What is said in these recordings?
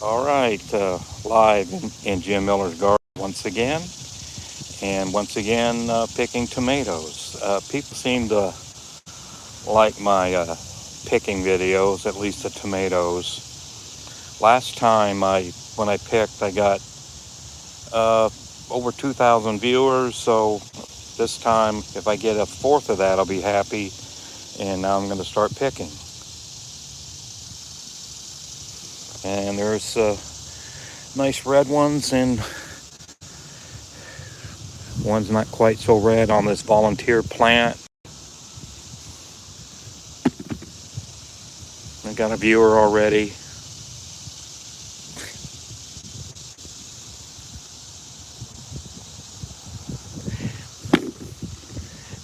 All right, live in Jim Miller's garden once again, and once again picking tomatoes. People seem to like my picking videos, at least the tomatoes. Last time when I picked, I got over 2,000 viewers, so this time, if I get a fourth of that, I'll be happy. And now I'm going to start picking. And there's nice red ones and one's not quite so red on this volunteer plant. I got a viewer already.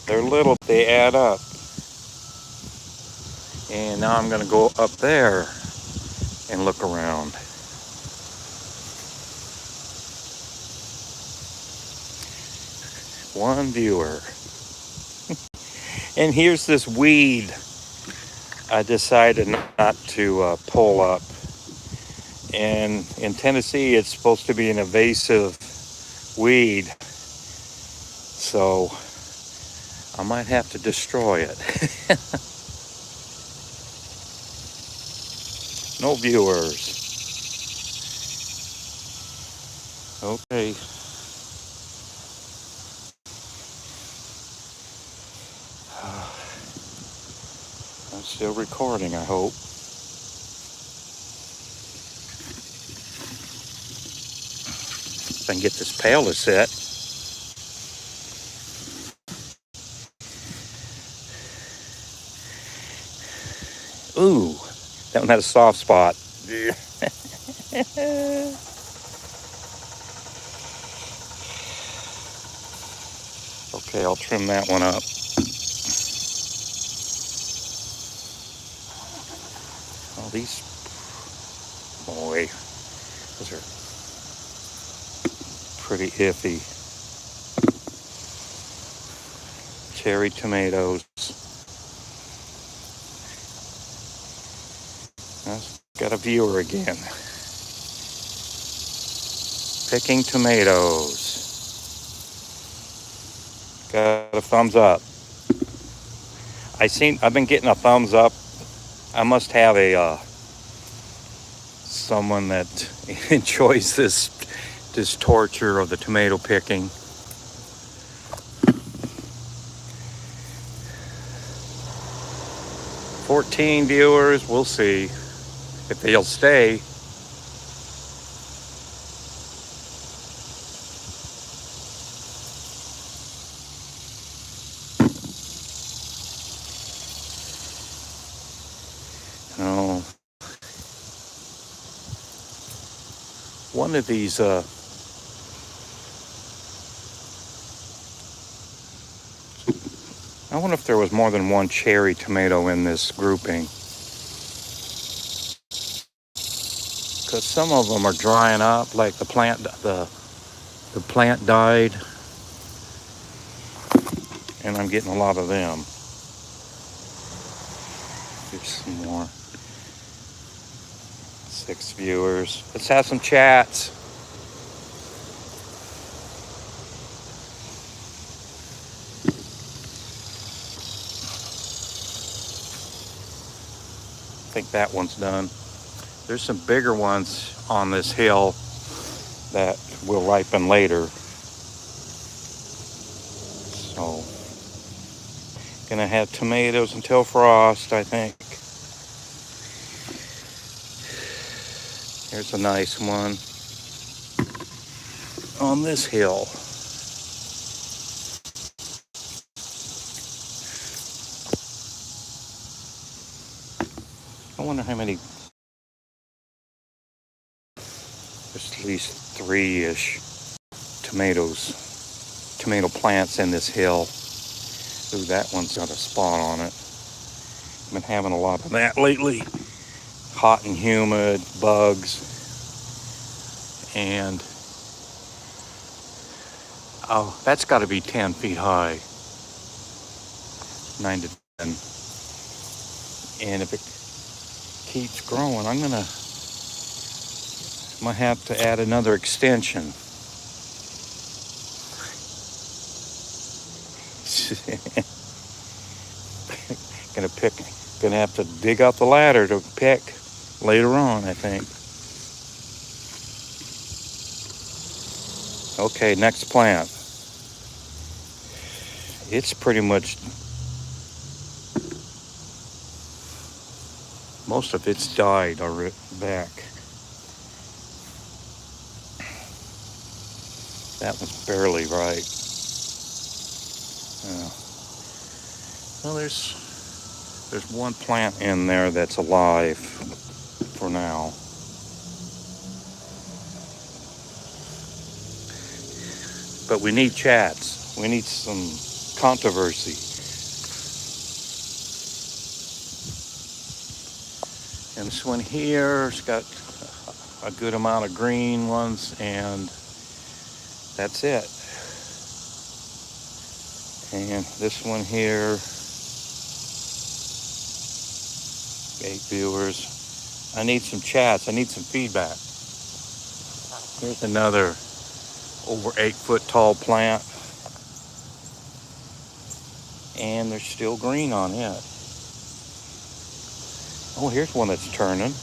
They're little, they add up. And now I'm going to go up there and look around. One viewer. And here's this weed I decided not to pull up. And in Tennessee, it's supposed to be an invasive weed. So I might have to destroy it. No viewers. Okay. I'm still recording, I hope. If I can get this pail to set. Ooh, that one had a soft spot. Okay, I'll trim that one up. Oh, these, boy, those are pretty iffy. Cherry tomatoes. Got a viewer again. Picking tomatoes. Got a thumbs up. I've been getting a thumbs up. I must have a someone that enjoys this torture of the tomato picking. "14 viewers, we'll see if they'll stay." Oh, one of these I wonder if there was more than one cherry tomato in this grouping, because some of them are drying up, like the plant died, and I'm getting a lot of them. Here's some more. 6 viewers. Let's have some chats. I think that one's done. There's some bigger ones on this hill that will ripen later. So, gonna have tomatoes until frost, I think. Here's a nice one on this hill. I wonder how many. There's at least 3-ish tomato plants in this hill. Ooh, that one's got a spot on it. I've been having a lot of that lately. Hot and humid, bugs, and oh, that's got to be 10 feet high. 9 to 10. And if it keeps growing, I'm gonna Might have to add another extension. gonna pick, gonna have to dig out the ladder to pick later on, I think. Okay, next plant. It's pretty much, most of it's died already back. That was barely right. Well, there's one plant in there that's alive for now. But we need chats. We need some controversy. And this one here's got a good amount of green ones, and that's it. And this one here, 8 viewers. I need some chats. I need some feedback. Here's another over 8-foot tall plant. And there's still green on it. Oh, here's one that's turning.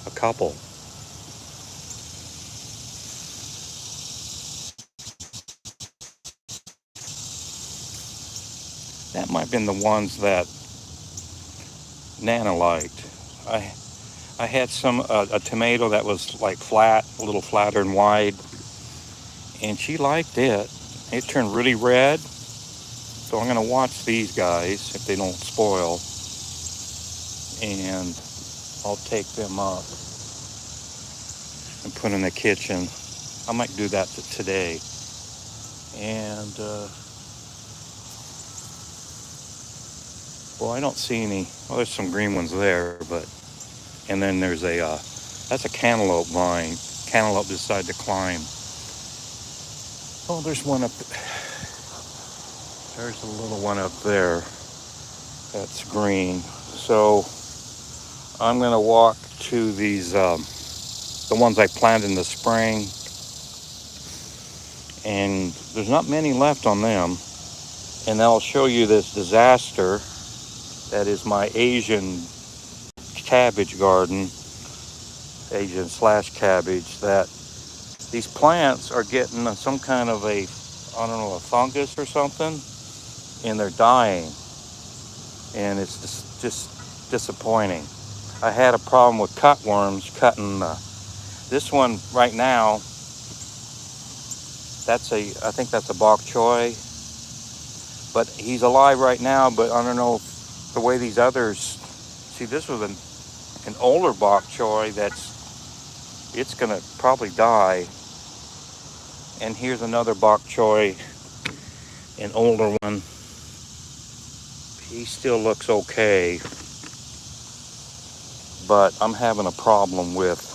A couple. That might have been the ones that Nana liked. I had a tomato that was like flat, a little flatter and wide, and she liked it. It turned really red, so I'm gonna watch these guys if they don't spoil, and I'll take them up and put in the kitchen. I might do that today. And well, I don't see any. Well, there's some green ones there, but and then there's that's a cantaloupe vine. Cantaloupe decided to climb. Oh, there's one up. There's a little one up there. That's green. So I'm gonna walk to these, the ones I planted in the spring, and there's not many left on them. And I'll show you this disaster that is my Asian cabbage garden, Asian / cabbage, that these plants are getting some kind of a, I don't know, a fungus or something, and they're dying. And it's just disappointing. I had a problem with cutworms cutting this one right now. I think that's a bok choy, but he's alive right now, but I don't know the way these others, see, this was an older bok choy it's gonna probably die. And here's another bok choy, an older one. He still looks okay, but I'm having a problem with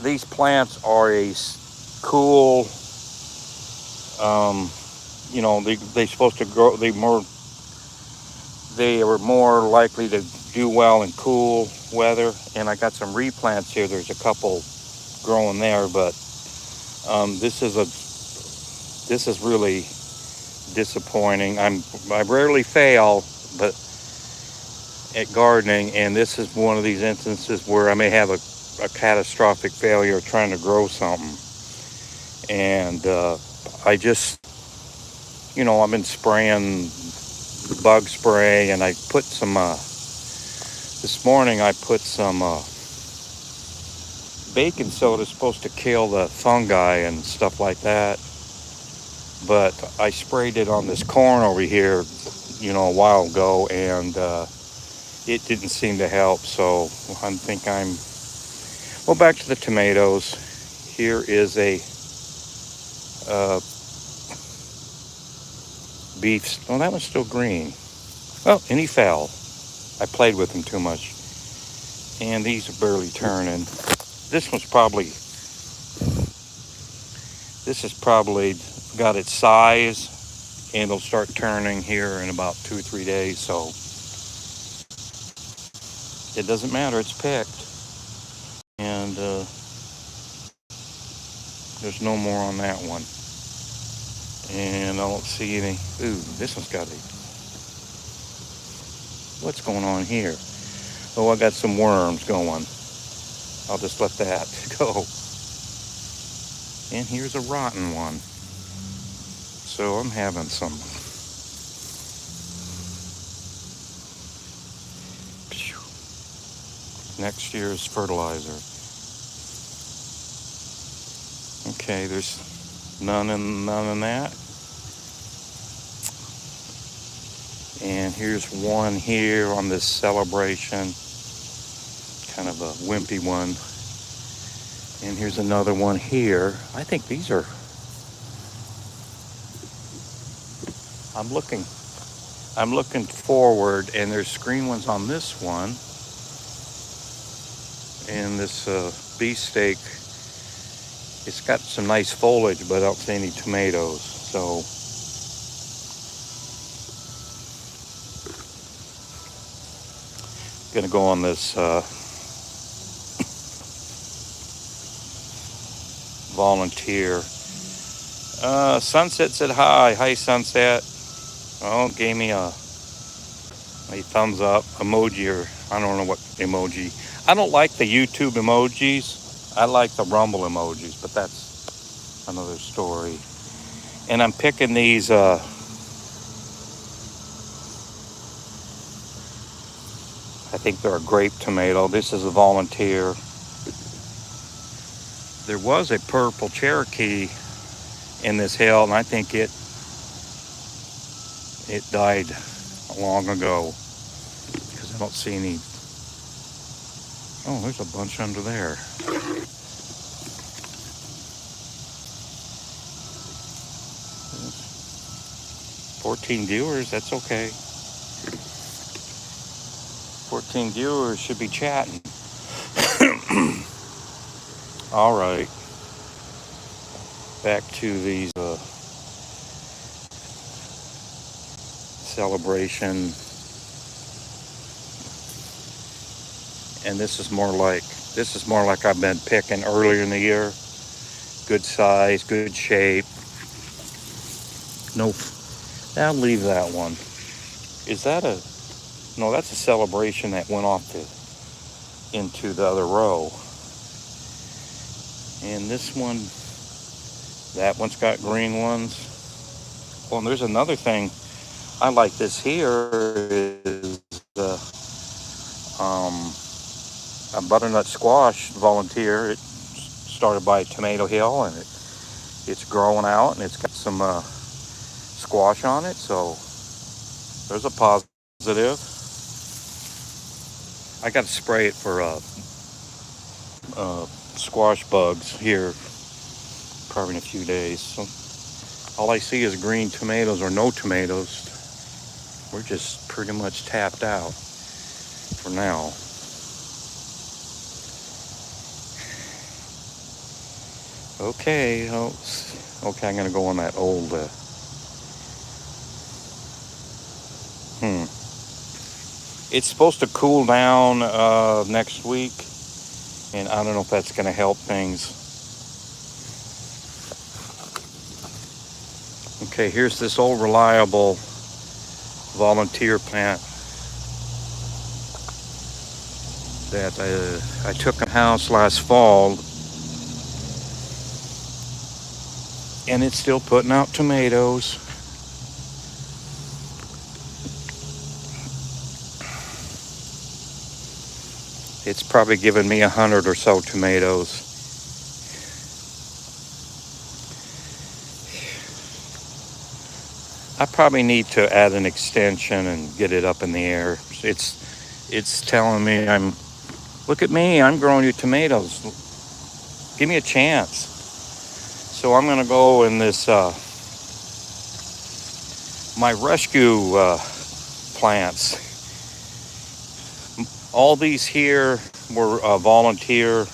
these plants are a cool, they're supposed to grow, they are more likely to do well in cool weather. And I got some replants here. There's a couple growing there, but this is really disappointing. I rarely fail, but at gardening, and this is one of these instances where I may have a catastrophic failure trying to grow something. And I just, I've been spraying bug spray, and I put some this morning I put some baking soda, supposed to kill the fungi and stuff like that, but I sprayed it on this corn over here a while ago, and it didn't seem to help. So well, back to the tomatoes. Here is a beef. Oh, that one's still green. Oh, and he fell. I played with him too much. And these are barely turning. This has probably got its size, and it'll start turning here in about 2 or 3 days. So It doesn't matter, it's picked. And there's no more on that one. And I don't see any. Ooh, this one's got a. What's going on here? Oh, I got some worms going. I'll just let that go. And here's a rotten one. So I'm having some. Next year's fertilizer. Okay, there's none in that. And here's one here on this celebration. Kind of a wimpy one. And here's another one here. I think these are. I'm looking forward, and there's green ones on this one. And this beefsteak, it's got some nice foliage, but I don't see any tomatoes. So gonna go on this volunteer. Sunset said hi. Hi, Sunset. Oh, gave me a thumbs up emoji, or I don't know what emoji. I don't like the YouTube emojis. I like the Rumble emojis, but that's another story. And I'm picking these. I think they're a grape tomato. This is a volunteer. There was a purple Cherokee in this hill, and I think it died long ago because I don't see any. Oh, there's a bunch under there. 14 viewers, that's okay. 14 viewers should be chatting. All right. Back to these celebration. And this is more like I've been picking earlier in the year. Good size, good shape. No, I'll leave that one. Is that a? No, that's a celebration that went off into the other row. And this one, that one's got green ones. Well, and there's another thing I like this here is a butternut squash volunteer. It started by Tomato Hill, and it's growing out, and it's got some squash on it. So there's a positive. I got to spray it for squash bugs here probably in a few days. So all I see is green tomatoes or no tomatoes. We're just pretty much tapped out for now. Okay, I'm gonna go on that old. It's supposed to cool down next week, and I don't know if that's gonna help things. Okay, here's this old reliable volunteer plant that I took a house last fall, and it's still putting out tomatoes. It's probably given me 100 or so tomatoes. I probably need to add an extension and get it up in the air. It's telling me look at me, I'm growing you tomatoes. Give me a chance. So I'm gonna go in this, my rescue plants. All these here were volunteer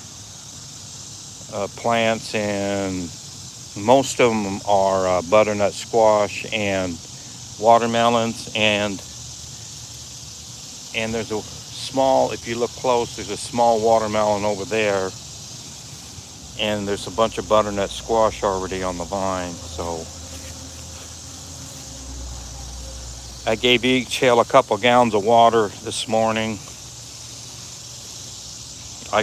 plants, and most of them are butternut squash and watermelons, and there's small, if you look close, there's a small watermelon over there, and there's a bunch of butternut squash already on the vine. So I gave each hill a couple gallons of water this morning. I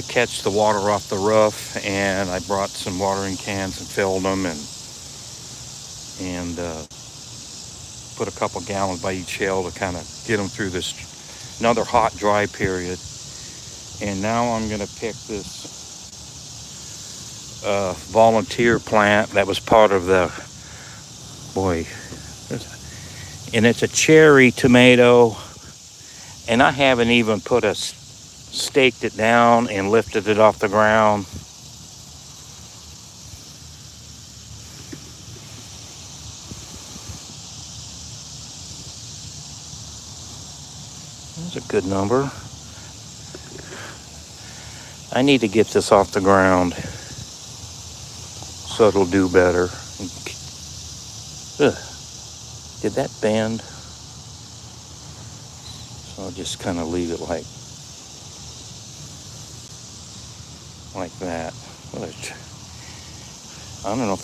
catch the water off the roof, and I brought some watering cans and filled them, and put a couple gallons by each hill to kind of get them through this another hot, dry period. And now I'm going to pick this volunteer plant that was part of the, and it's a cherry tomato, and I haven't even staked it down and lifted it off the ground. That's a good number. I need to get this off the ground so it'll do better. Ugh. Did that bend? So I'll just kind of leave it like that. I don't know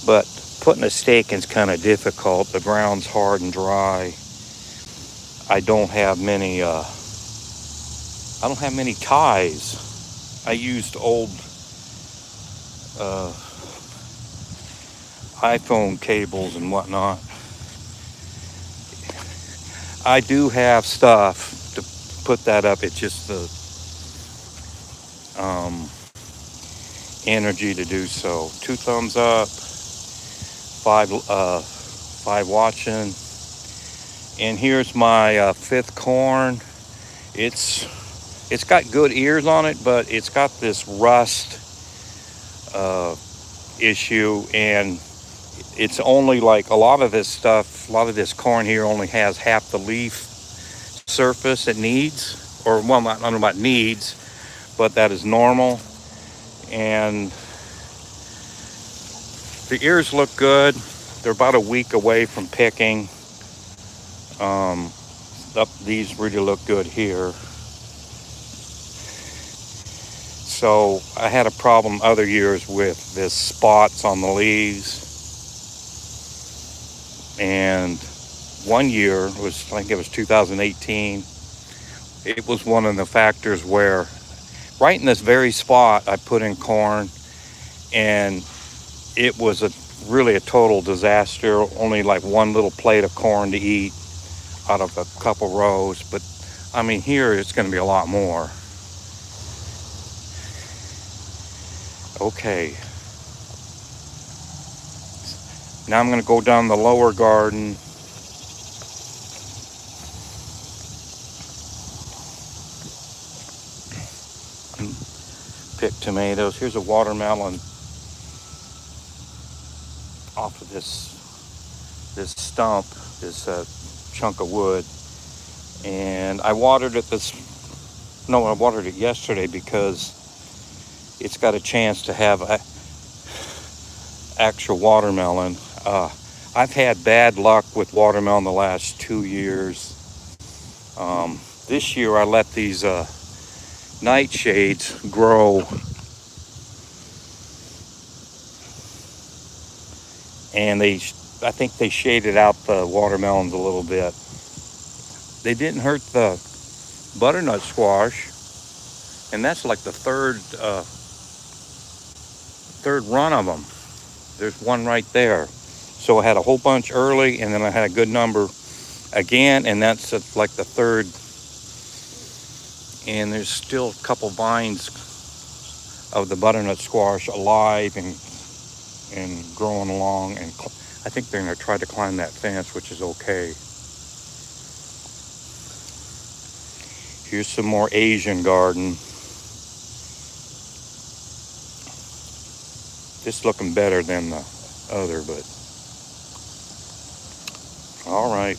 but putting a stake in is kind of difficult. The ground's hard and dry. I don't have many ties. I used old iPhone cables and whatnot. I do have stuff to put that up. It's just the energy to do so. 2 thumbs up, 5 watching. And here's my 5th corn. It's got good ears on it, but it's got this rust issue, and it's only like a lot of this corn here only has half the leaf surface it needs, or well, I don't know about needs, but that is normal. And the ears look good. They're about a week away from picking. These really look good here. So I had a problem other years with this spots on the leaves. And one year, I think it was 2018, it was one of the factors where right in this very spot I put in corn, and it was really a total disaster. Only like one little plate of corn to eat out of a couple rows. But I mean, here it's going to be a lot more. Okay. Now I'm going to go down the lower garden. And pick tomatoes. Here's a watermelon off of this stump, this chunk of wood. And I watered it I watered it yesterday because it's got a chance to have actual watermelon. I've had bad luck with watermelon the last 2 years. This year I let these nightshades grow, and I think they shaded out the watermelons a little bit. They didn't hurt the butternut squash, and that's like the third run of them. There's one right there. So I had a whole bunch early, and then I had a good number again, and that's like the third. And there's still a couple vines of the butternut squash alive and growing along, and I think they're going to try to climb that fence, which is okay. Here's some more Asian garden. This looking better than the other, but all right.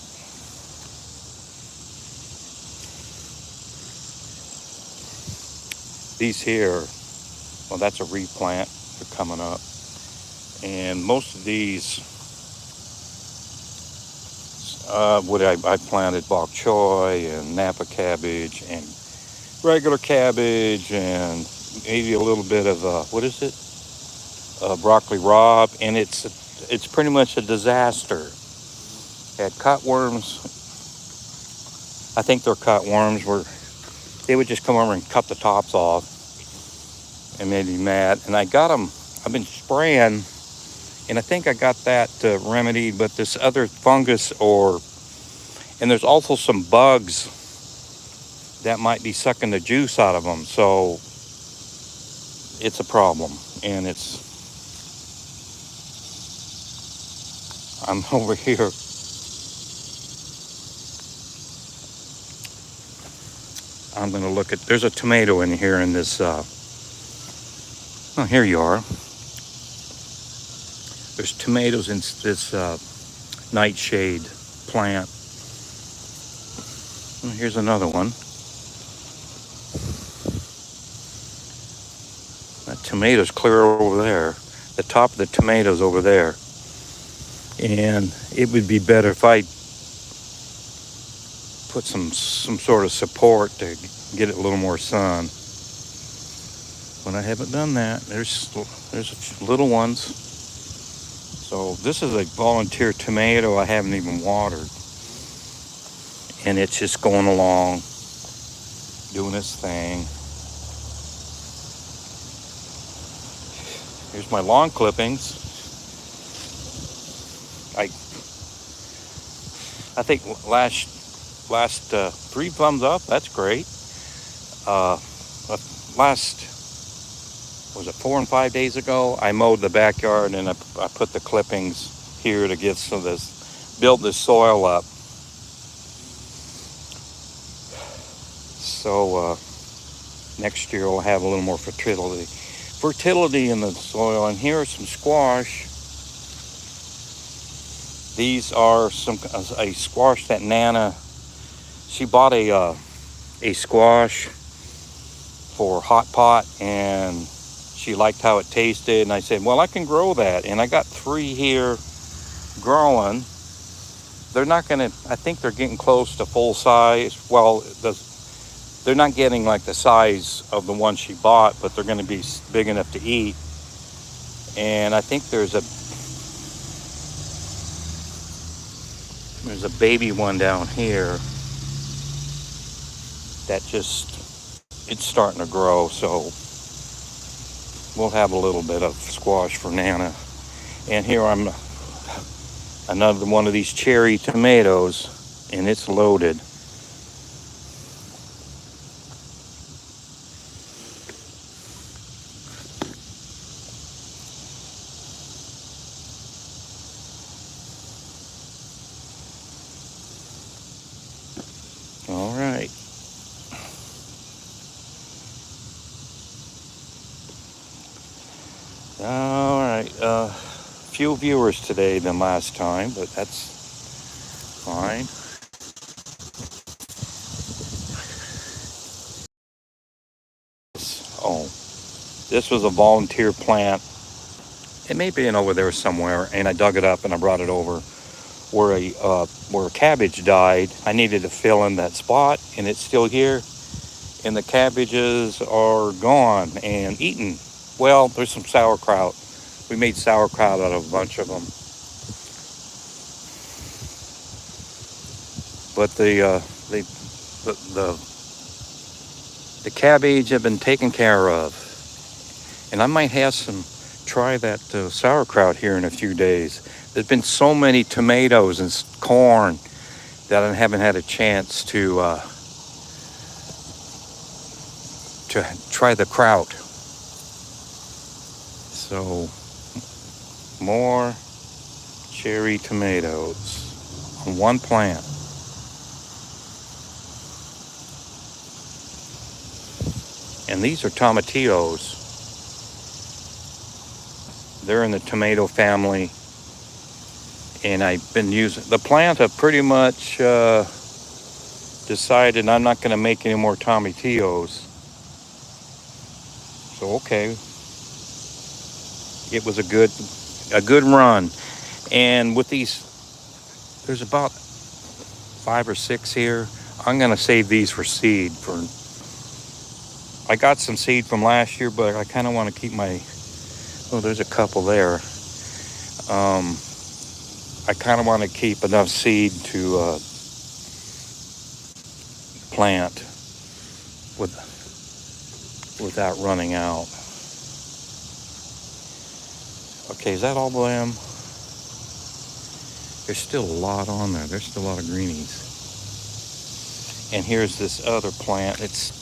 These here, well, that's a replant. They're coming up. And most of these, I planted bok choy and Napa cabbage and regular cabbage and maybe a little bit of what is it? Broccoli rabe, and it's pretty much a disaster. Had cutworms. I think their cutworms were they would just come over and cut the tops off and made me mad. And I got them. I've been spraying, and I think I got that remedied. But this other fungus and there's also some bugs that might be sucking the juice out of them. So it's a problem, and I'm over here. I'm gonna look at. There's a tomato in here in this. Oh, here you are. There's tomatoes in this nightshade plant. And here's another one. That tomato's clear over there. The top of the tomato's over there. And it would be better if I put some sort of support to get it a little more sun. But I haven't done that. There's a few little ones. So this is a volunteer tomato I haven't even watered. And it's just going along, doing its thing. Here's my lawn clippings. I think last 3 thumbs up. That's great. Last was it 4 and 5 days ago? I mowed the backyard and I put the clippings here to get some of this, build this soil up. So next year we'll have a little more fertility in the soil. And here are some squash. These are a squash that Nana, she bought a squash for hot pot, and she liked how it tasted. And I said, well, I can grow that. And I got 3 here growing. They're not gonna, I think they're getting close to full size. Well, they're not getting like the size of the one she bought, but they're gonna be big enough to eat. And I think there's a baby one down here that it's starting to grow. So we'll have a little bit of squash for Nana. And here I'm another one of these cherry tomatoes, and it's loaded. All right. All right. Few viewers today than last time, but that's fine. Oh, this was a volunteer plant. It may be in over there somewhere, and I dug it up and I brought it over where a cabbage died. I needed to fill in that spot, and it's still here. And the cabbages are gone and eaten. Well, there's some sauerkraut. We made sauerkraut out of a bunch of them. But the cabbage have been taken care of. And I might have try that sauerkraut here in a few days. There's been so many tomatoes and corn that I haven't had a chance to try the kraut. So more cherry tomatoes on one plant. And these are tomatillos. They're in the tomato family. And I've been using the plant. I've pretty much decided I'm not going to make any more tomatillos. So okay, it was a good run. And with these, there's about 5 or 6 here. I'm gonna save these for seed. I got some seed from last year, but I kind of want to keep my. Oh, there's a couple there. I kind of want to keep enough seed to plant without running out. Okay, is that all of them? There's still a lot on there. There's still a lot of greenies. And here's this other plant. It's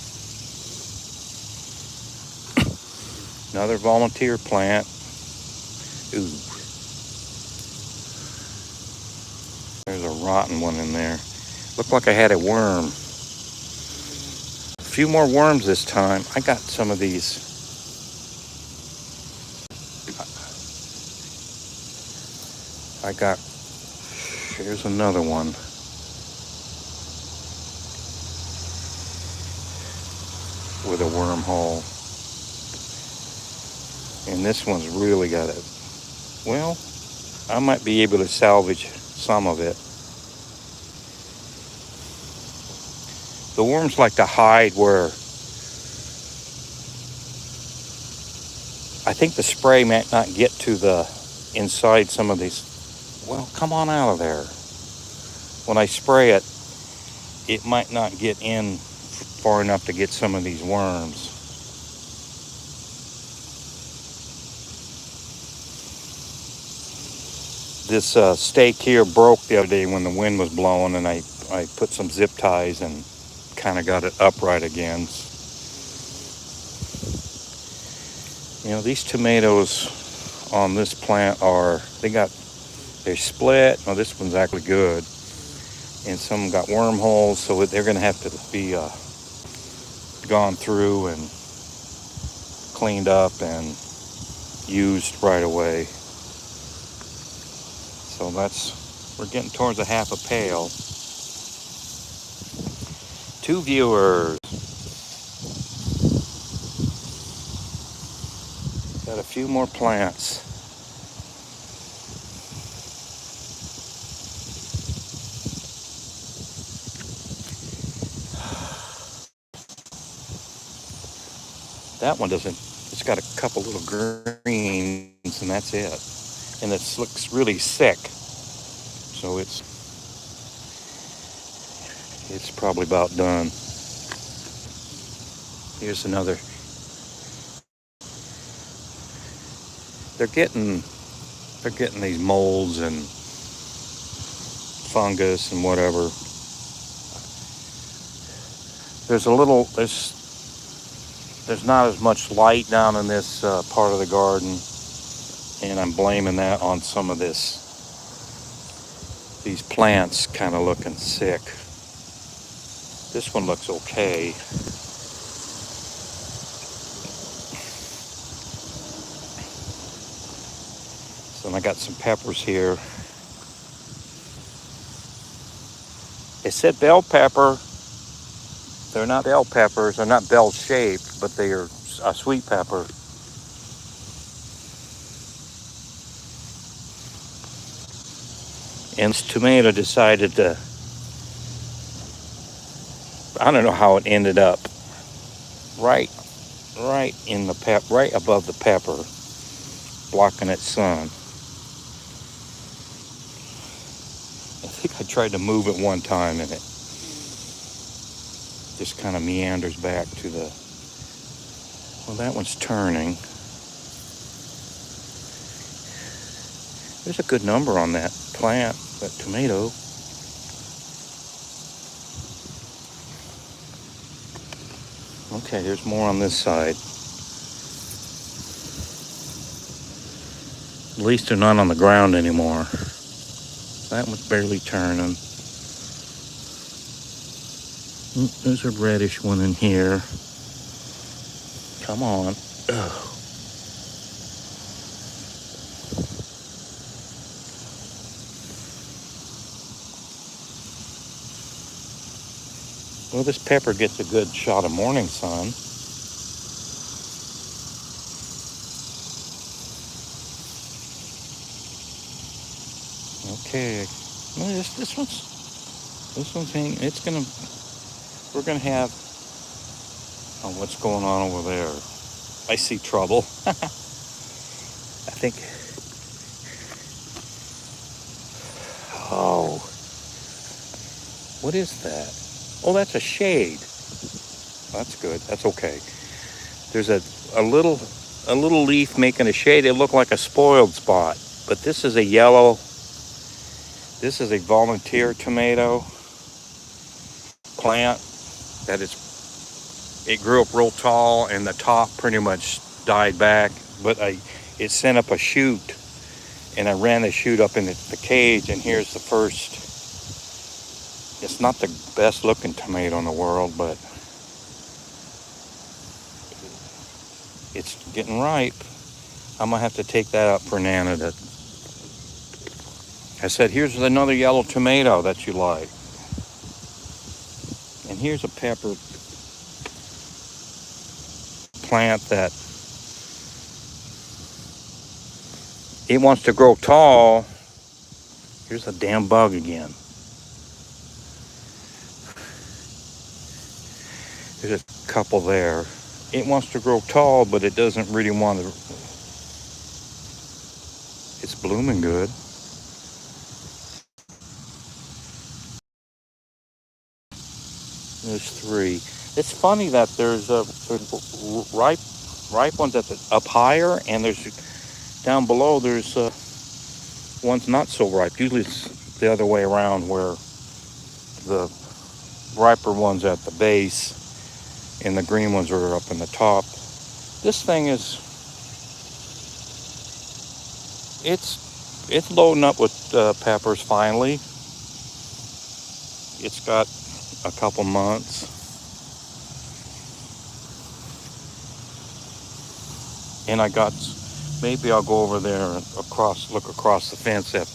another volunteer plant. Ooh. There's a rotten one in there. Looked like I had a worm. A few more worms this time. I got some of these. Here's another one. With a wormhole. And this one's really got it. Well, I might be able to salvage some of it. The worms like to hide where I think the spray might not get to the inside some of these. Well, come on out of there. When I spray it, it might not get in far enough to get some of these worms. This stake here broke the other day when the wind was blowing, and I put some zip ties and kind of got it upright again. You know, these tomatoes on this plant they're split. Oh, this one's actually good. And some got wormholes, so they're going to have to be gone through and cleaned up and used right away. So we're getting towards a half a pail. 2 viewers. Got a few more plants. That one doesn't, it's got a couple little greens and that's it. And it looks really sick. So it's probably about done. Here's another. They're getting these molds and fungus and whatever. There's not as much light down in this part of the garden, and I'm blaming that on some of these plants kind of looking sick. This one looks okay. So I got some peppers here. It said bell pepper. They're not bell peppers. They're not bell shaped, but they are a sweet pepper. And this tomato decided to, I don't know how it ended up right in the right above the pepper, blocking its sun. I think I tried to move it one time and it just kind of meanders back to the, well, that one's turning. There's a good number on that plant, that tomato. Okay, there's more on this side. At least they're not on the ground anymore. That one's barely turning. There's a reddish one in here. Come on. Ugh. Well, this pepper gets a good shot of morning sun. Okay. Well, this This one's hanging. We're gonna have, oh, what's going on over there? I see trouble. I think, oh, what is that? Oh, that's a shade. That's good. That's okay. There's a little leaf making a shade. It looked like a spoiled spot, but this is a yellow. This is a volunteer tomato plant that it grew up real tall and the top pretty much died back, but it sent up a shoot, and I ran the shoot up in the cage, and here's the first. It's not the best looking tomato in the world, but it's getting ripe. I'm gonna have to take that up for Nana. I said, here's another yellow tomato that you like. And here's a pepper plant that it wants to grow tall. Here's a damn bug again. There's a couple there. It wants to grow tall, but it doesn't really want to. It's blooming good. There's 3. It's funny that there's ripe ones up higher, and there's down below. There's ones not so ripe. Usually it's the other way around, where the riper ones at the base and the green ones are up in the top. This thing it's loading up with peppers finally. It's got a couple months, and maybe I'll go over there and look across the fence at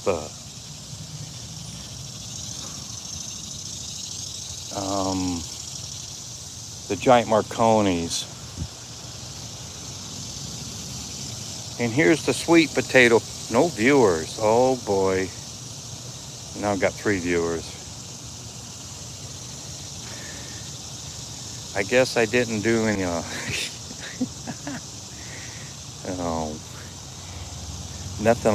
the giant Marconis. And here's the sweet potato. No viewers. Oh boy. Now I've got 3 viewers. I guess I didn't do any nothing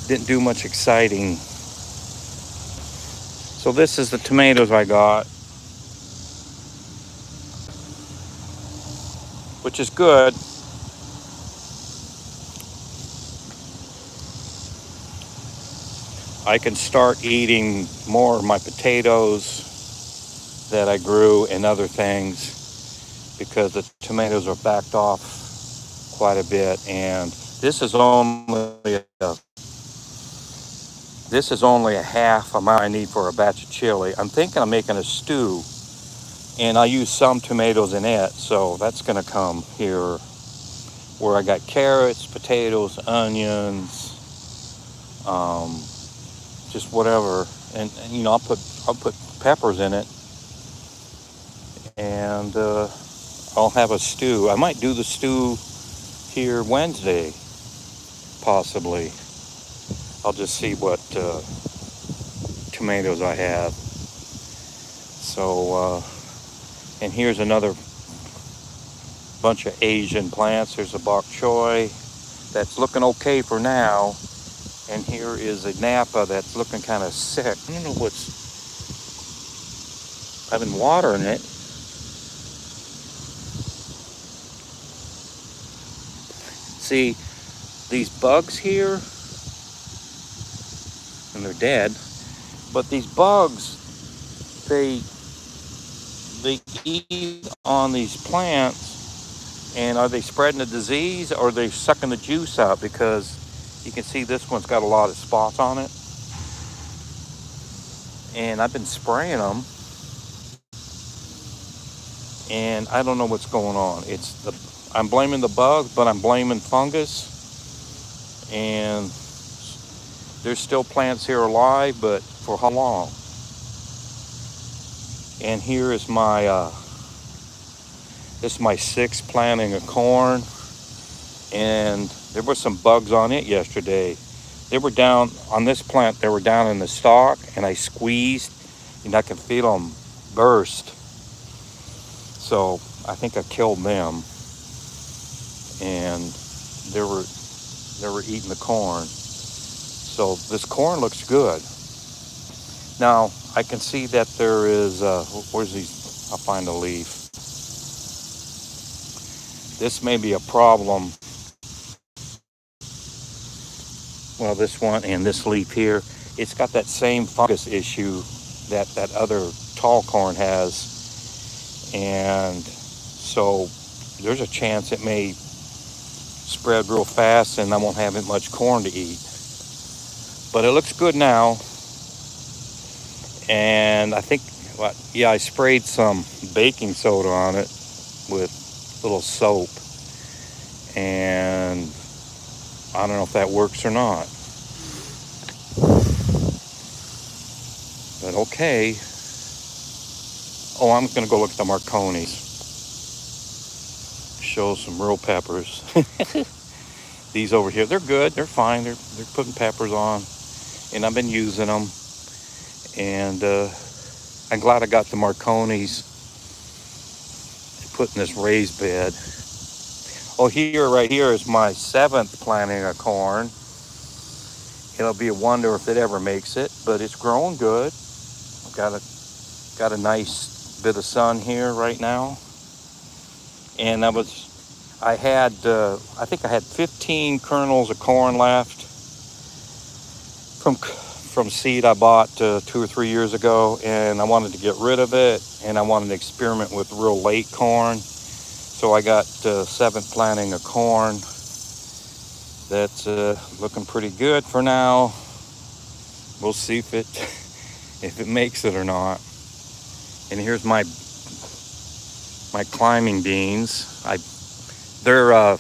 didn't do much exciting. So this is the tomatoes I got, which is good. I can start eating more of my potatoes that I grew and other things, because the tomatoes are backed off quite a bit, and this is only a half amount I need for a batch of chili. I'm thinking of making a stew, and I use some tomatoes in it, so that's gonna come here, where I got carrots, potatoes, onions, just whatever, and I'll put peppers in it, and I'll have a stew. I might do the stew here Wednesday, possibly. I'll just see what tomatoes I have. So, and here's another bunch of Asian plants. There's a bok choy that's looking okay for now. And here is a Napa that's looking kind of sick. I don't know I've been watering it. See, these bugs here, and they're dead, but these bugs, they eat on these plants, and are they spreading the disease, or are they sucking the juice out? Because you can see this one's got a lot of spots on it, and I've been spraying them, and I don't know what's going on. I'm blaming the bugs, but I'm blaming fungus, and there's still plants here alive, but for how long? And here is this is my 6th planting of corn, and there were some bugs on it yesterday. They were down on this plant. They were down in the stalk, and I squeezed, and I could feel them burst. So I think I killed them, and they were eating the corn. So this corn looks good. Now I can see that there is where's these? I'll find a leaf. This may be a problem. Well, this one and this leaf here, it's got that same fungus issue that that other tall corn has, and so there's a chance it may spread real fast and I won't have much corn to eat. But it looks good now, and I think, well, yeah, I sprayed some baking soda on it with little soap, and I don't know if that works or not. But okay. Oh, I'm gonna go look at the Marconis. Show some real peppers. These over here, they're good. They're fine. They're putting peppers on, and I've been using them. And I'm glad I got the Marconis put in this raised bed. Oh, here, right here is my 7th planting of corn. It'll be a wonder if it ever makes it, but it's growing good. Got a nice bit of sun here right now, and I think I had 15 kernels of corn left from seed I bought 2 or 3 years ago, and I wanted to get rid of it, and I wanted to experiment with real late corn. So I got 7th planting of corn. That's looking pretty good for now. We'll see if it makes it or not. And here's my climbing beans. They're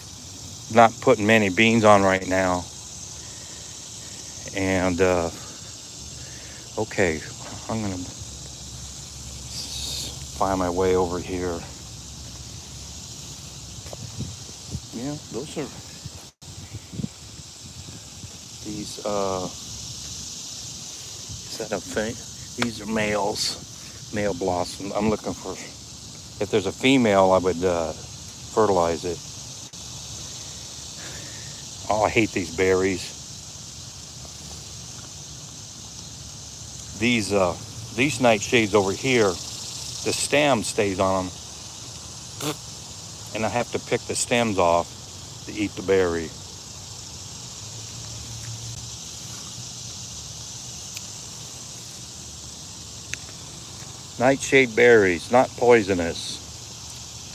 not putting many beans on right now. And okay, I'm gonna find my way over here. Yeah, those are these. Is that a thing? These are male blossom. I'm looking for. If there's a female, I would fertilize it. Oh, I hate these berries. These nightshades over here, the stem stays on them, and I have to pick the stems off to eat the berry. Nightshade berries, not poisonous.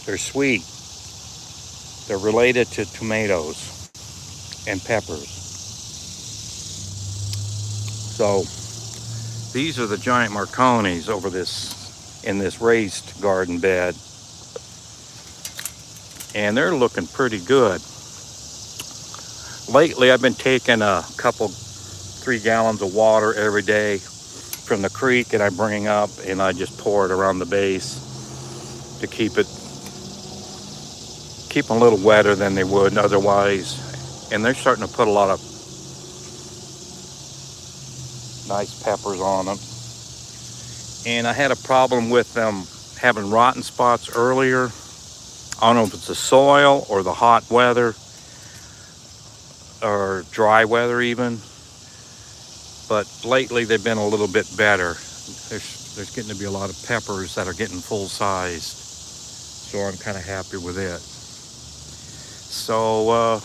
They're sweet. They're related to tomatoes and peppers. So these are the giant Marconis over in this raised garden bed. And they're looking pretty good. Lately, I've been taking 3 gallons of water every day from the creek, and I bring up and I just pour it around the base to keep them a little wetter than they would otherwise. And they're starting to put a lot of nice peppers on them. And I had a problem with them having rotten spots earlier. I don't know if it's the soil or the hot weather or dry weather even, but lately they've been a little bit better. There's getting to be a lot of peppers that are getting full sized, so I'm kind of happy with it. So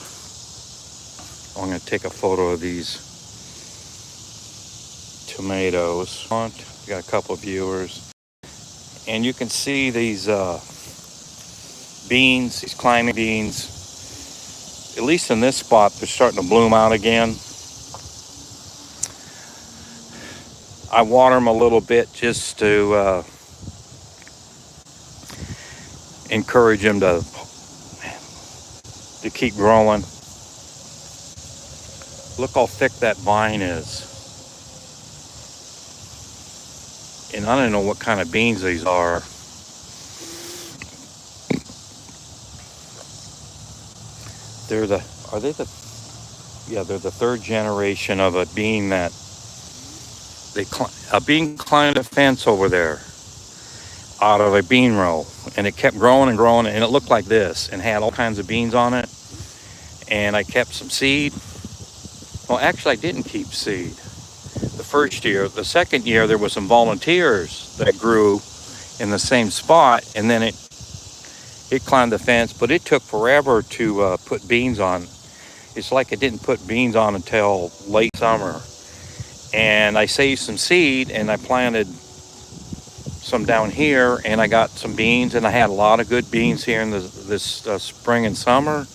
I'm going to take a photo of these tomatoes. Got a couple of viewers, and you can see these beans, these climbing beans. At least in this spot, they're starting to bloom out again. I water them a little bit just to encourage them to keep growing. Look how thick that vine is. And I don't know what kind of beans these are. Are they the Yeah, they're the third generation of a bean that a bean climbed a fence over there out of a bean row, and it kept growing and growing, and it looked like this, and had all kinds of beans on it. And I kept some seed. Well, actually, I didn't keep seed the first year. The second year, there was some volunteers that grew in the same spot, and then it climbed the fence, but it took forever to put beans on. It's like it didn't put beans on until late summer. And I saved some seed and I planted some down here, and I got some beans, and I had a lot of good beans here in this spring and summer.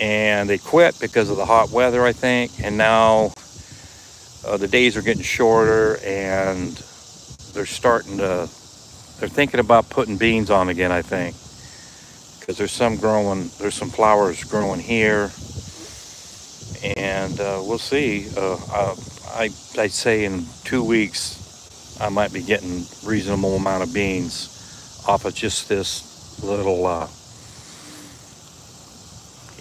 And they quit because of the hot weather, I think. And now the days are getting shorter, and they're starting to, they're thinking about putting beans on again, I think, because there's some flowers growing here, and we'll see. I'd say in 2 weeks I might be getting reasonable amount of beans off of just this little.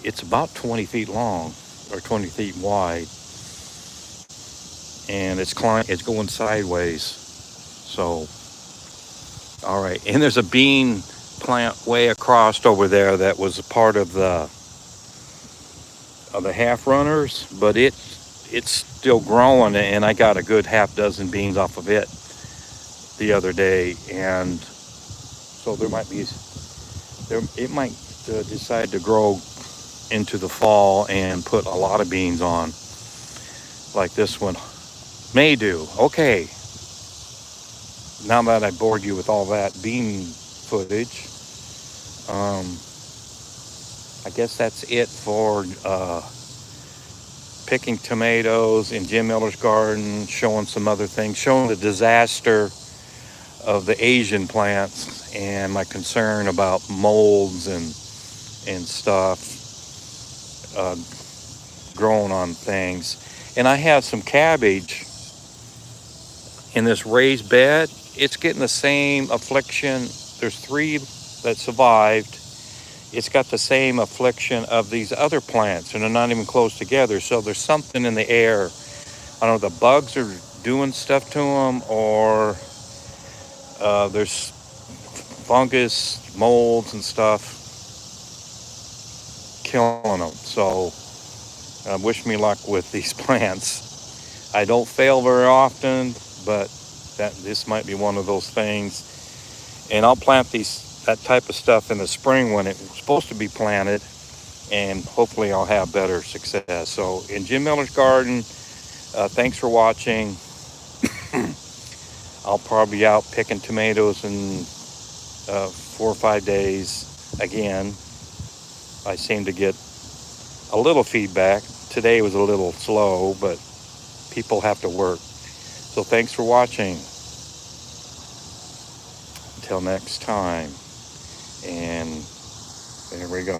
It's about 20 feet long or 20 feet wide, and it's going sideways. So, all right, and there's a bean plant way across over there that was a part of the half runners, but it's still growing, and I got a good half dozen beans off of it the other day, and so it might decide to grow into the fall and put a lot of beans on, like this one may do. Okay, now that I bored you with all that bean footage, I guess that's it for picking tomatoes in Jim Miller's garden, showing some other things, showing the disaster of the Asian plants and my concern about molds and stuff uh, growing on things. And I have some cabbage in this raised bed. It's getting the same affliction. There's 3 that survived. It's got the same affliction of these other plants, and they're not even close together. So there's something in the air. I don't know, the bugs are doing stuff to them, or there's fungus, molds, and stuff killing them. So wish me luck with these plants. I don't fail very often, but this might be one of those things. And I'll plant that type of stuff in the spring when it's supposed to be planted, and hopefully I'll have better success. So in Jim Miller's garden, thanks for watching. I'll probably be out picking tomatoes in 4 or 5 days again. I seem to get a little feedback. Today was a little slow, but people have to work. So thanks for watching. Until next time. And there we go.